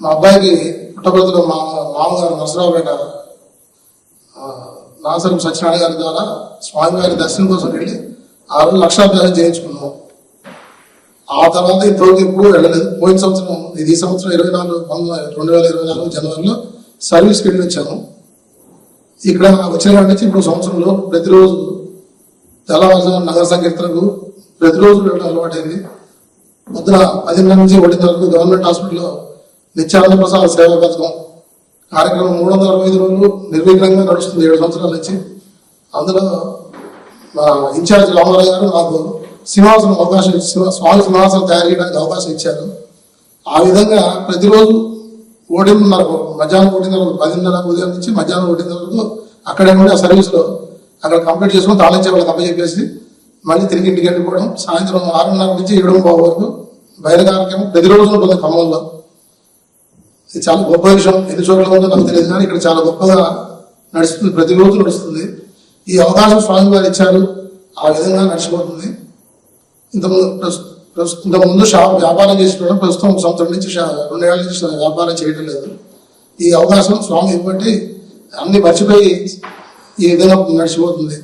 మా అబ్బాయికి పుట్టపర్తిలో మా మామగారు నరసరావుపేట నాసరం సత్యనారాయణ గారి ద్వారా స్వామివారి దర్శనం కోసం వెళ్ళి ఆ రోజు లక్షాభ్యాసం చేయించుకున్నాం. ఆ తర్వాత ఇంతవరకు ఎప్పుడు వెళ్ళలేదు. పోయిన సంవత్సరం ఈ సంవత్సరం 2024 జనవరిలో సర్వీస్కి వెళ్ళి వచ్చాము. ఇక్కడ వచ్చిన నుంచి ఇప్పుడు సంవత్సరంలో ప్రతిరోజు తెల్లవారుజాము నగర సంకీర్తనకు ప్రతిరోజు వెళ్ళడం అలవాటైంది. పొద్దున 10 నుంచి 1 వరకు గవర్నమెంట్ హాస్పిటల్లో నిత్యానంద ప్రసాద్ సేవా పథకం కార్యక్రమం 365 రోజులు నిర్విఘ్నంగా నడుస్తుంది 7 సంవత్సరాల నుంచి. అందులో మా ఇన్ఛార్జ్ రామారావు గారు నాకు సింహాసనం అవకాశం స్వామి సింహాసనం తయారు చేయడానికి అవకాశం ఇచ్చారు. ఆ విధంగా ప్రతిరోజు 1:30 మధ్యాహ్నం 1:30 10:30 ఉదయం నుంచి మధ్యాహ్నం 1:30 వరకు అక్కడే ఉండి ఆ సర్వీస్లో అక్కడ కంప్లీట్ చేసుకుని తాళించే వాళ్ళకి అప్పచెప్పేసి మళ్ళీ తిరిగి ఇంటికి వెళ్ళిపోవడం. సాయంత్రం 6:30 నుంచి 7:15 వరకు బహిరంగ కార్యక్రమం ప్రతిరోజు ఉంటుంది ఖమ్మంలో. ఇది చాలా గొప్ప విషయం. ఎన్ని చోట్ల ఉందో నాకు తెలియదు, కానీ ఇక్కడ చాలా గొప్పగా నడుస్తుంది, ప్రతిరోజు నడుస్తుంది. ఈ అవకాశం స్వామి వారు ఇచ్చారు, ఆ విధంగా నడిచిపోతుంది. ఇంతకుముందు వ్యాపారం చేసుకోవడం, ప్రస్తుతం 1 సంవత్సరం నుంచి 2 ఏళ్ల నుంచి వ్యాపారం చేయడం లేదు. ఈ అవకాశం స్వామి ఇవ్వబట్టి అన్ని మర్చిపోయి ఈ విధంగా నడిచిపోతుంది.